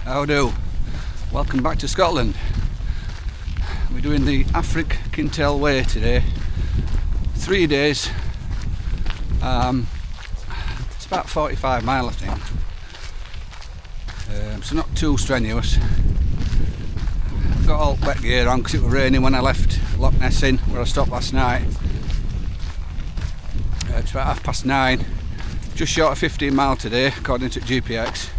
How do? Welcome back to Scotland. We're doing the Affric Kintail Way today. 3 days. It's about 45 miles, I think. So not too strenuous. I've got all wet gear on because it was raining when I left Loch Ness Inn, where I stopped last night. It's about 9:30. Just short of 15 miles today, according to GPX.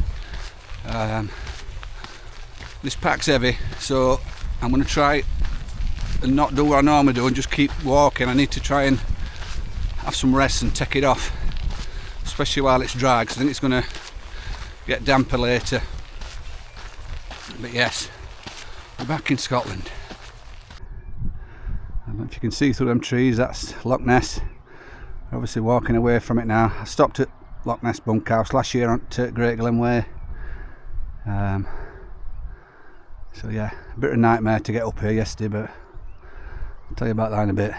This pack's heavy, so I'm going to try and not do what I normally do and just keep walking. I need to try and have some rest and take it off, especially while it's dry, because I think it's going to get damper later. But yes, we're back in Scotland. I don't know if you can see through them trees, that's Loch Ness. We're obviously walking away from it now. I stopped at Loch Ness bunkhouse last year on Great Glen Way. So yeah, a bit of a nightmare to get up here yesterday, but I'll tell you about that in a bit.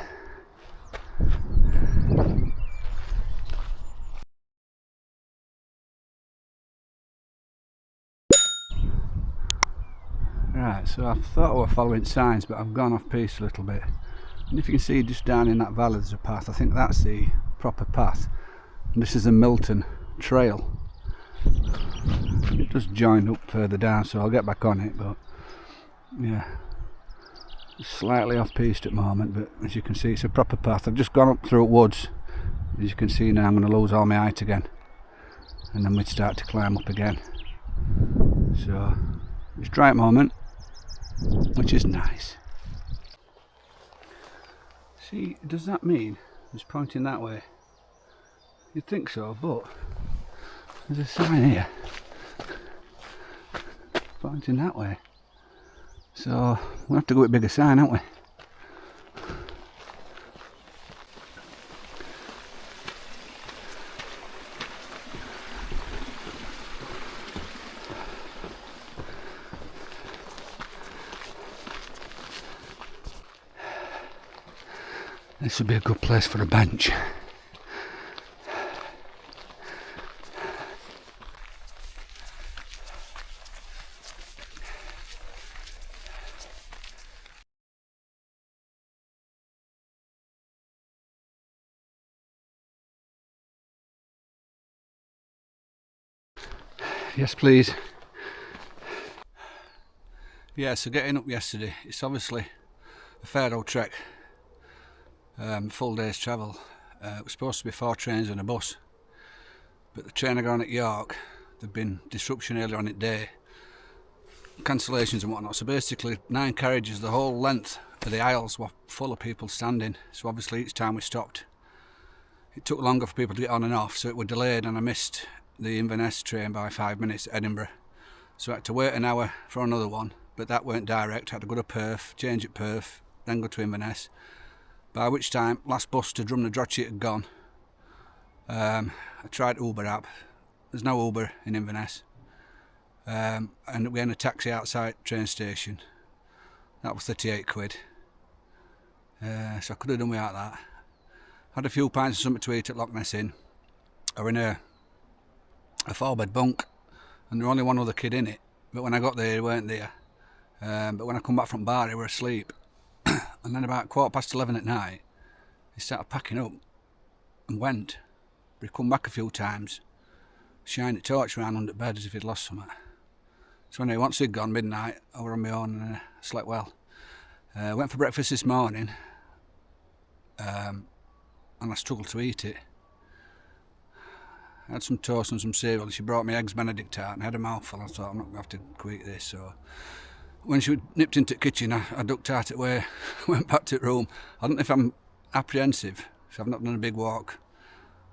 Right, so I thought I was following signs, but I've gone off piste a little bit. And if you can see just down in that valley there's a path. I think that's the proper path. And this is a Milton trail. It just joined up further down, so I'll get back on it, but yeah, slightly off piste at the moment, but as you can see it's a proper path. I've just gone up through woods. As you can see now I'm going to lose all my height again, and then we'd start to climb up again. So it's dry at the moment, which is nice. See, does that mean it's pointing that way? You'd think so, but there's a sign here pointing that way. So we'll have to go with a bigger sign, haven't we? This would be a good place for a bench. Yes, please. Yeah, so getting up yesterday, it's obviously a fair old trek. Full day's travel. It was supposed to be 4 trains and a bus, but the train I got on at York, there'd been disruption earlier on the day, cancellations and whatnot, so basically 9 carriages, the whole length of the aisles were full of people standing, so obviously each time we stopped it took longer for people to get on and off, so it was delayed, and I missed the Inverness train by 5 minutes at Edinburgh, so I had to wait an hour for another one, but that weren't direct. I had to go to Perth, change at Perth, then go to Inverness, by which time last bus to Drumnadrochit had gone. I tried Uber app, there's no Uber in Inverness, and we had a taxi outside train station. That was 38 quid, so I could have done without that. Had a few pints of something to eat at Loch Ness Inn. I was in a 4-bed bunk, and there was only one other kid in it, but when I got there he weren't there. But when I come back from bar he were asleep. And then about 11:15 at night he started packing up and went, but he come back a few times, shined a torch around under the bed as if he'd lost something. So anyway, once he'd gone midnight, I were on my own and I slept well. Went for breakfast this morning, and I struggled to eat it. I had some toast and some cereal. She brought me eggs Benedict out and I had a mouthful. I thought I'm not going to have to quick this. So when she nipped into the kitchen, I ducked out of the way, went back to the room. I don't know if I'm apprehensive, so I've not done a big walk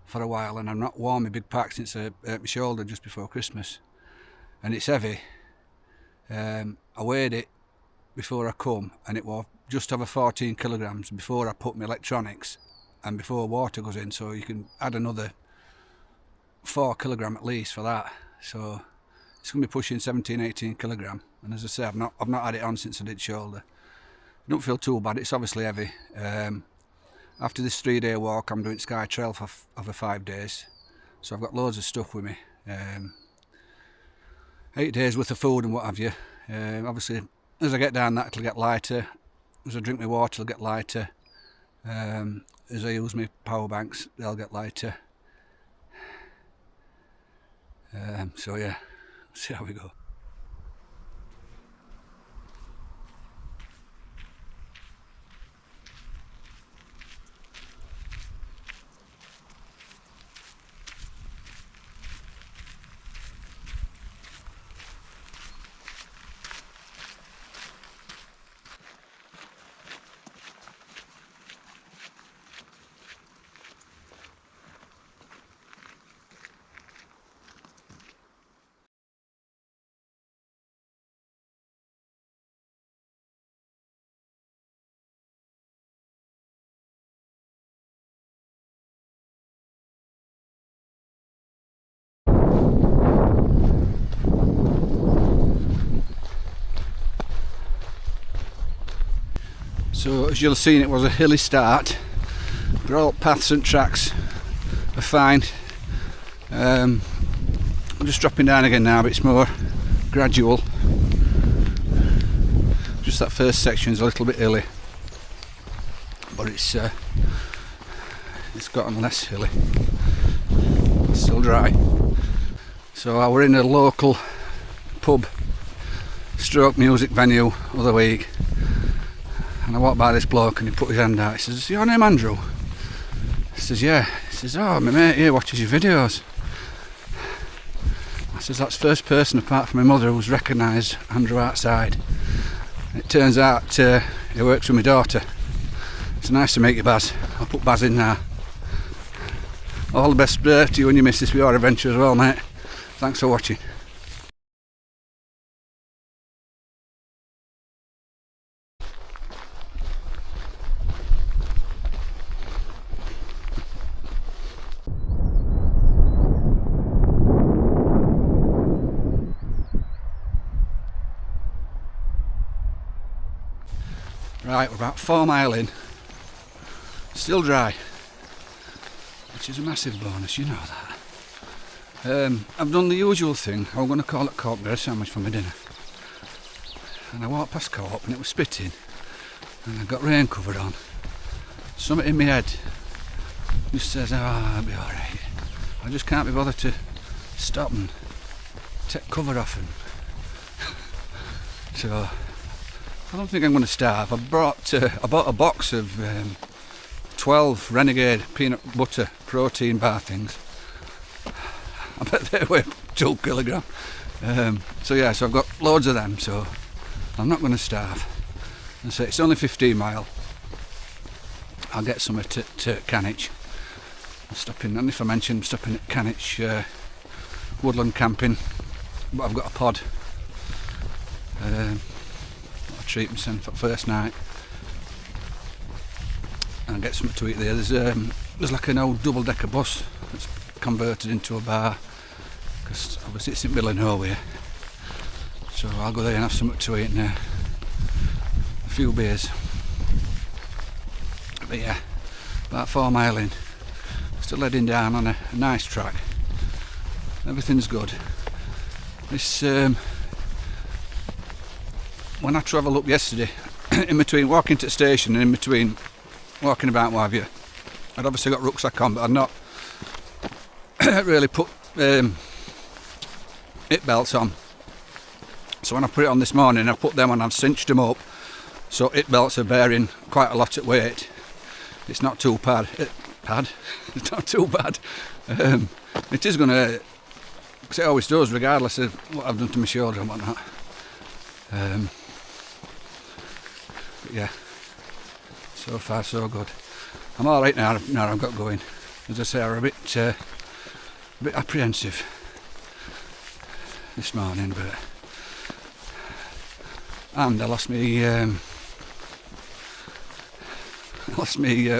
for a while, and I've not worn my big pack since I hurt my shoulder just before Christmas. And it's heavy. I weighed it before I come, and it was just over 14 kilograms before I put my electronics and before water goes in, so you can add another 4 kilogram at least for that. So it's going to be pushing 17-18 kilogram, and as I say, I've not had it on since I did shoulder. I don't feel too bad. It's obviously heavy. After this 3-day walk, I'm doing Sky Trail for over 5 days, so I've got loads of stuff with me. 8 days worth of food and what have you. Obviously, as I get down that, it'll get lighter. As I drink my water, it'll get lighter. As I use my power banks, they'll get lighter. So yeah, see how we go. So as you'll have seen, it was a hilly start, but all paths and tracks are fine. I'm just dropping down again now, but it's more gradual. Just that first section is a little bit hilly, but it's gotten less hilly. It's still dry. So I were in a local pub stroke music venue other week, and I walked by this bloke and he put his hand out. He says, "Is your name Andrew?" He says, "Yeah." He says, "Oh, my mate here watches your videos." I says, "That's the first person apart from my mother who's recognised Andrew outside." It turns out he works with my daughter. It's nice to meet you, Baz. I'll put Baz in now. All the best to you and your missus with your adventure as well, mate. Thanks for watching. Right, we're about 4 miles in. Still dry, which is a massive bonus, you know that. I've done the usual thing. I'm going to call it corned bread sandwich for my dinner. And I walked past Co-op and it was spitting. And I got rain covered on. Something in my head just says, "Oh, I'll be alright." I just can't be bothered to stop and take cover off. And so I don't think I'm going to starve. I bought a box of 12 Renegade peanut butter protein bar things. I bet they weigh 2 kilograms. So yeah, so I've got loads of them, so I'm not going to starve. And so it's only 15 mile. I'll get some at Canwich. I'm stopping, and if I mention stopping at Canwich woodland camping, but I've got a pod. I'll treat myself for first night and get something to eat there. There's like an old double-decker bus that's converted into a bar, because obviously it's in the middle of nowhere. So I'll go there and have something to eat and a few beers. But yeah, about 4 mile in, still heading down on a nice track. Everything's good. This when I travelled up yesterday, in between walking to the station and in between walking about what have you, I'd obviously got rucksack on, but I'd not really put hip belts on. So when I put it on this morning, I put them on, I've cinched them up, so hip belts are bearing quite a lot of weight. It's not too bad. It's not too bad. It is going to, because it always does, regardless of what I've done to my shoulder and whatnot. But yeah, so far so good. I'm all right now I've got going. As I say, I'm a bit apprehensive this morning, but and I lost me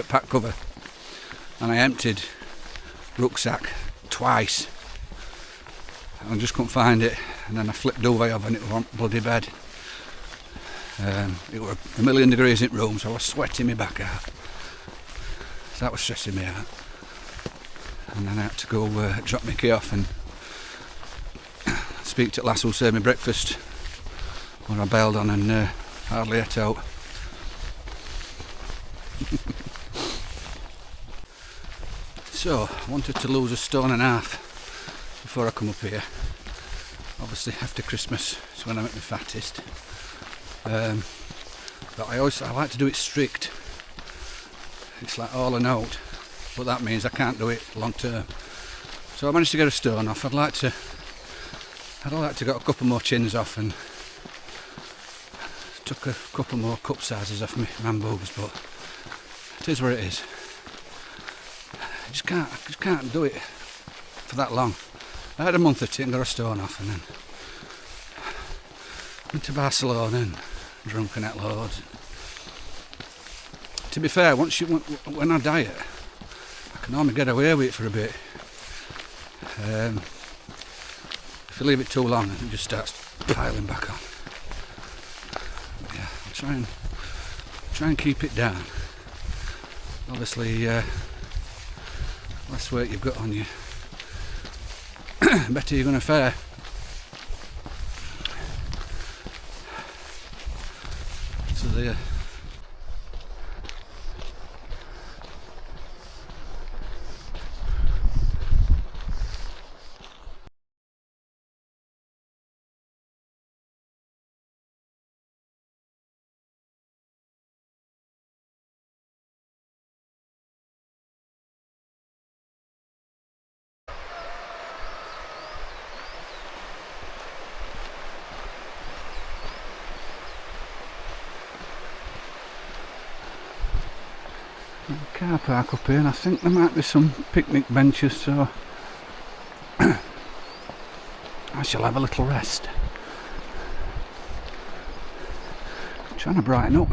pack cover, and I emptied rucksack twice. I just couldn't find it, and then I flipped duvet over and it was on bloody bed. It was 1,000,000 degrees in the room, so I was sweating my back out. So that was stressing me out. And then I had to go drop my key off and speak to the lass who served me breakfast when I bailed on and hardly ate out. So, I wanted to lose 1.5 stone before I come up here. Obviously after Christmas is when I'm at my fattest. But I like to do it strict. It's like all and out, but that means I can't do it long term. So I managed to get 1 stone off. I'd like to get a couple more chins off and took a couple more cup sizes off my man boobs, but it is what it is. I just can't do it for that long. I had a month or two and got 1 stone off, and then went to Barcelona and drunk and ate loads. To be fair, when I diet, I can only get away with it for a bit. If you leave it too long, it just starts piling back on. But yeah, I'll try and keep it down. Obviously, less weight you've got on you, better you're going to fare. So there. Car park up here, and I think there might be some picnic benches, so I shall have a little rest. I'm trying to brighten up.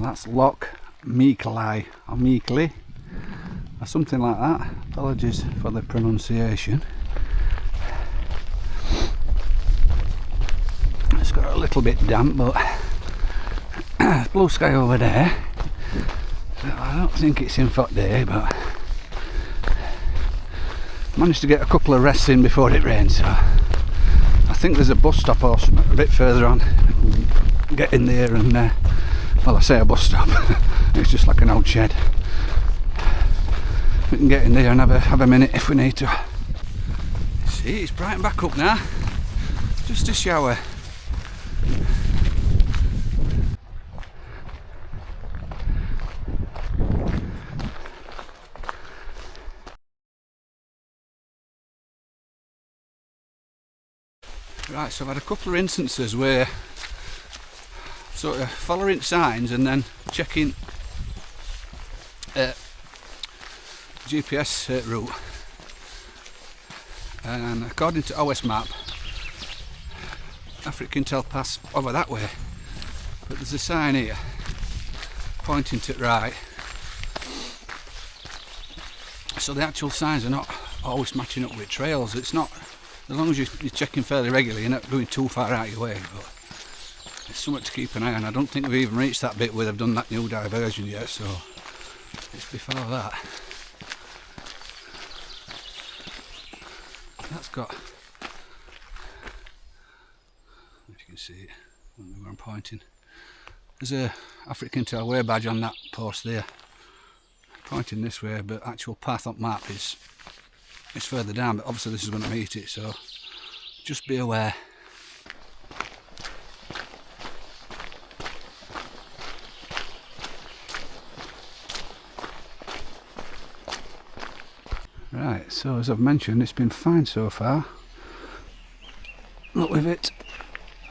That's Loch Meekley or Meekley or something like that. Apologies for the pronunciation. It's got a little bit damp, but blue sky over there. So I don't think it's in for day, but managed to get a couple of rests in before it rained. So I think there's a bus stop or something a bit further on. Get in there and well, I say a bus stop. It's just like an old shed. We can get in there and have a minute if we need to. See, it's brightened back up now. Just a shower. Right, so I've had a couple of instances where sort of following signs and then checking GPS route, and according to OS map, Affric Kintail pass over that way, but there's a sign here pointing to the right, so the actual signs are not always matching up with trails. It's not, as long as you're checking fairly regularly, you're not going too far out your way, but it's something to keep an eye on. I don't think we've even reached that bit where they've done that new diversion yet, so it's before that. That's got, if you can see it, I don't know where I'm pointing. There's a Affric Kintail Way badge on that post there. pointing this way, but actual path on map is further down, but obviously this is going to meet it, so just be aware. Right, so as I've mentioned, it's been fine so far. Look, with it,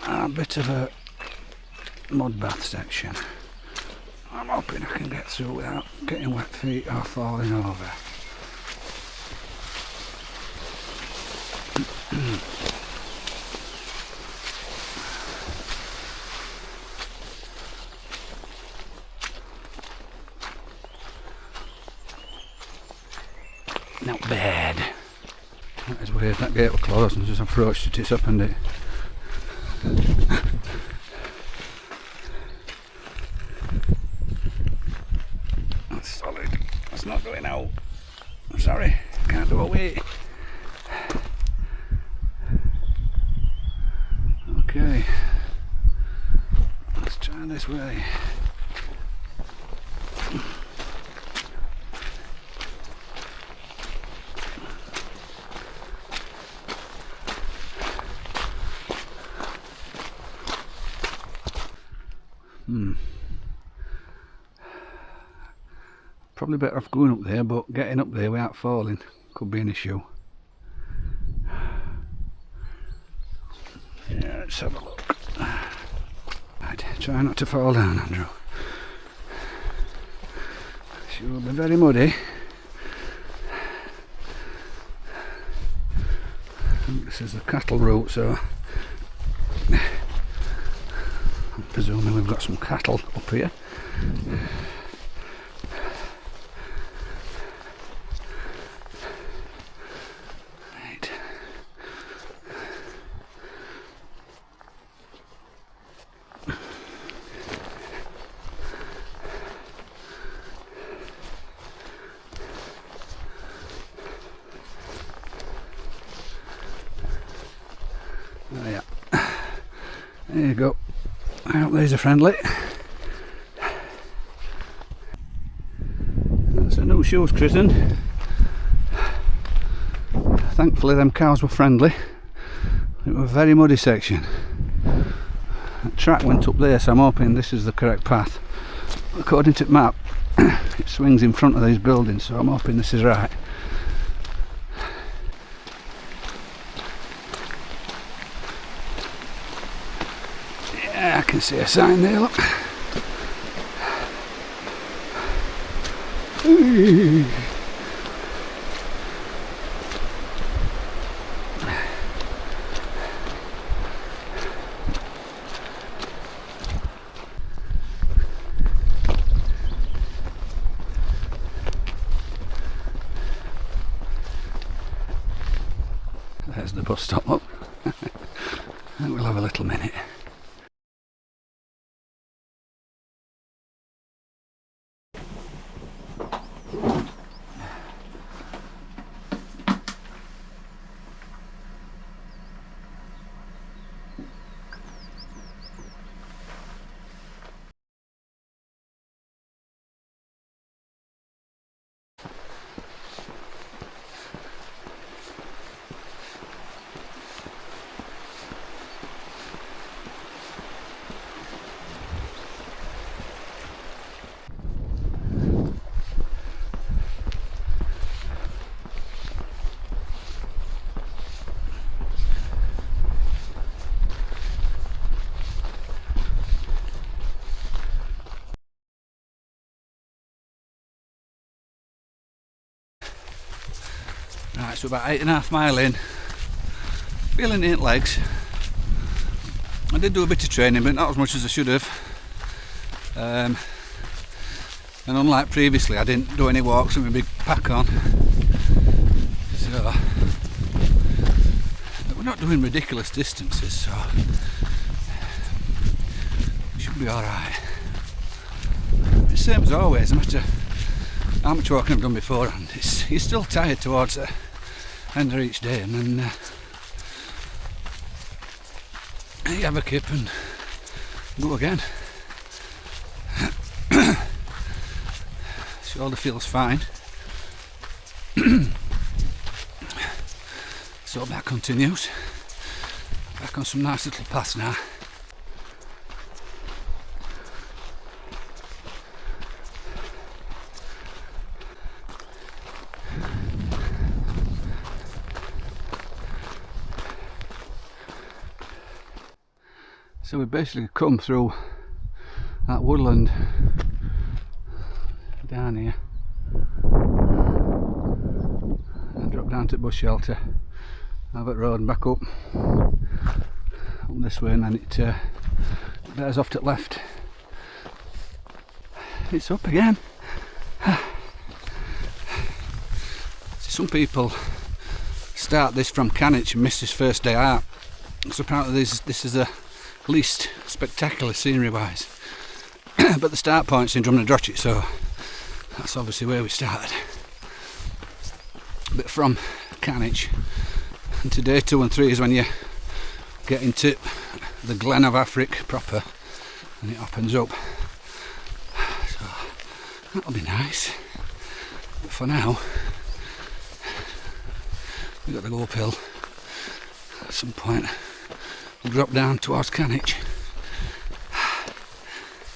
a bit of a mud bath section. I'm hoping I can get through without getting wet feet or falling over. Not bad. That is weird, that gate was closed and just approached it, it's opened it. That's solid, that's not going out. I'm sorry, can't do a wait. Okay, let's try this way. Probably better off going up there, but getting up there without falling could be an issue. Yeah, let's have a look. Right, try not to fall down, Andrew. She will be very muddy. This is the cattle route, so I'm presuming we've got some cattle up here. Right. Oh, yeah. There you go. I hope these are friendly. That's a new shoes christened. Thankfully them cows were friendly. It was a very muddy section. The track went up there, so I'm hoping this is the correct path. According to the map, it swings in front of these buildings, so I'm hoping this is right. Yeah, I can see a sign there, look. Ooh. There's the bus stop up. And we'll have a little minute. Right, so about 8.5 miles in, feeling it in legs. I did do a bit of training, but not as much as I should have. And unlike previously, I didn't do any walks with my big pack on. So we're not doing ridiculous distances, so we should be alright. It's the same as always, no matter how much walking I've done before, and you're still tired towards the end of each day, and then you have a kip and go again. So Shoulder feels fine. So that continues. Back on some nice little paths now. So we basically come through that woodland down here and drop down to bush shelter, Albert Road and back up this way, and then it bears off to the left. It's up again. Some people start this from Canwich and miss his first day out, so apparently this is the least spectacular scenery wise. But the start point's in Drumnadrochit, so that's obviously where we started. But from Canwich and to day 2 and 3 is when you get into the Glen of Affric proper, and it opens up. So that'll be nice. But for now, we've got to go uphill. At some point, we'll drop down towards Canwich,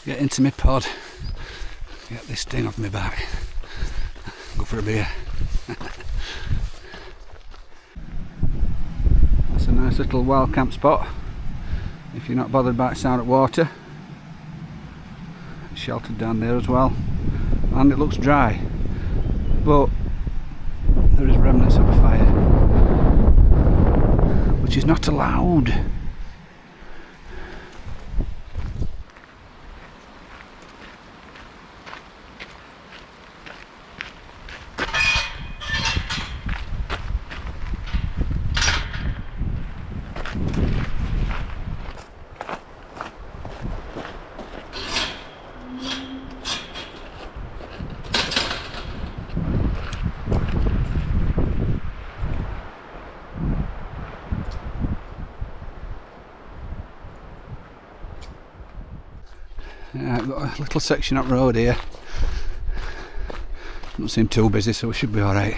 get into my pod, get this thing off my back, go for a beer. That's a nice little wild camp spot if you're not bothered about sound of water. It's sheltered down there as well, and it looks dry, but there is remnants of a fire, which is not allowed. I've got a little section up road here. Doesn't seem too busy, so we should be alright.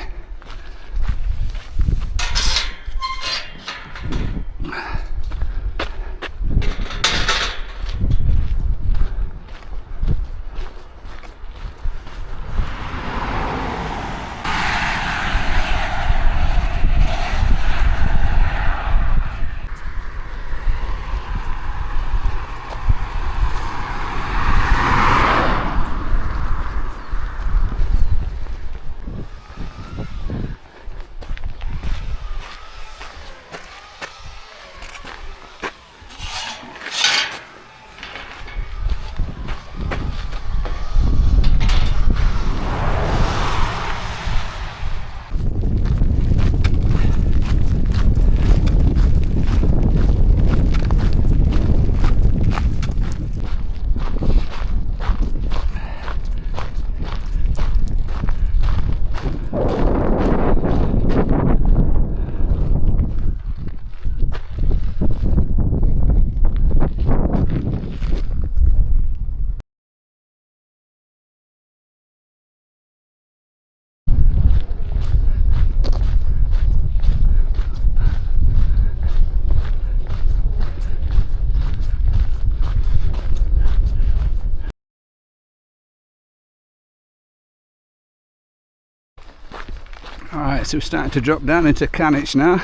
Alright, so we're starting to drop down into Canwich now.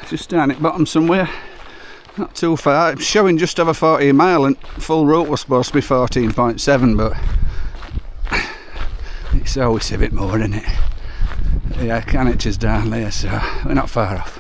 Just down at bottom somewhere. Not too far. It's showing just over 14 mile and full route was supposed to be 14.7, but it's always a bit more, isn't it? Yeah, Canwich is down there, so we're not far off.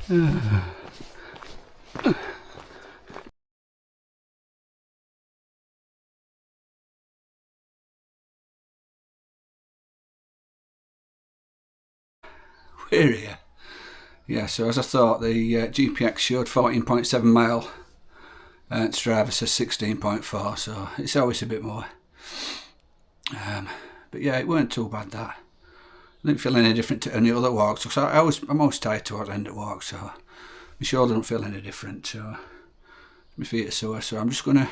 We're here. Yeah, so as I thought, the GPX showed 14.7 mile. Strava says 16.4, so it's always a bit more. But yeah, it weren't too bad, that. I didn't feel any different to any other walks. So I'm always tired towards the end of walk, so my shoulder don't feel any different. So my feet are sore. So I'm just gonna.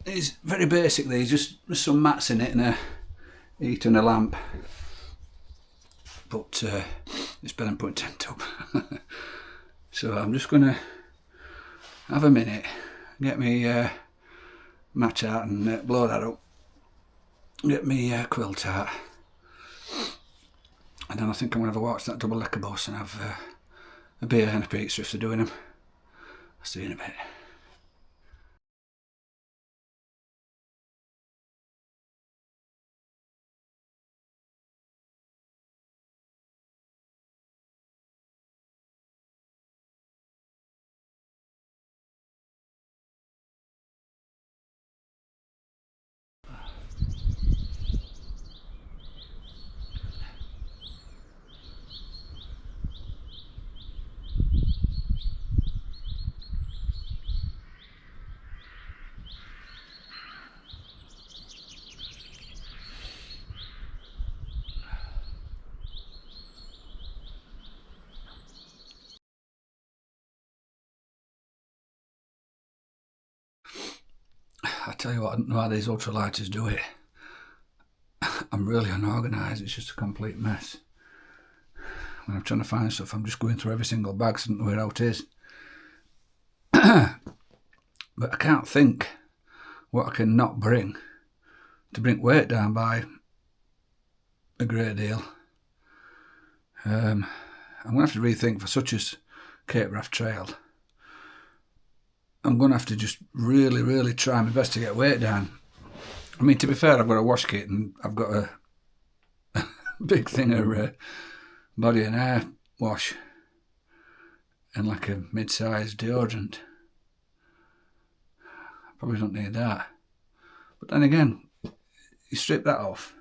It's very basic. These just some mats in it and a heater and a lamp. But it's better than putting tent up. So I'm just gonna have a minute, get me match out and blow that up. Get me quilt out. And then I think I'm going to have a walk to that double decker bus and have a beer and a pizza if they're doing them. I'll see you in a bit. I tell you what, I don't know how these ultralighters do it. I'm really unorganised, it's just a complete mess. When I'm trying to find stuff, I'm just going through every single bag so I don't know where out it is. But I can't think what I can not bring to bring weight down by a great deal. I'm going to have to rethink for such as Cape Wrath Trail. I'm going to have to just really, really try my best to get weight down. I mean, to be fair, I've got a wash kit and I've got a big thing of body and hair wash and like a mid-sized deodorant. I probably don't need that. But then again, you strip that off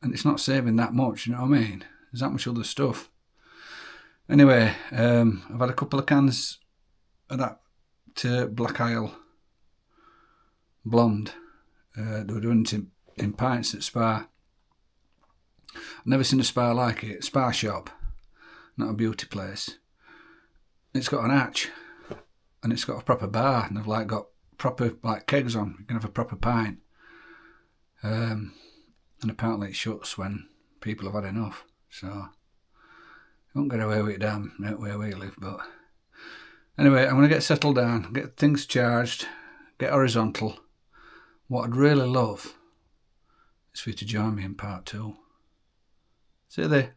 and it's not saving that much, you know what I mean? There's that much other stuff. Anyway, I've had a couple of cans of that Black Isle blonde. They were doing it in pints at Spa. I've never seen a spa like it. Spa shop, not a beauty place. It's got an hatch and it's got a proper bar and they've got proper kegs on. You can have a proper pint. And apparently it shuts when people have had enough. So you won't get away with it down where we live. But anyway, I'm going to get settled down, get things charged, get horizontal. What I'd really love is for you to join me in part 2. See you there.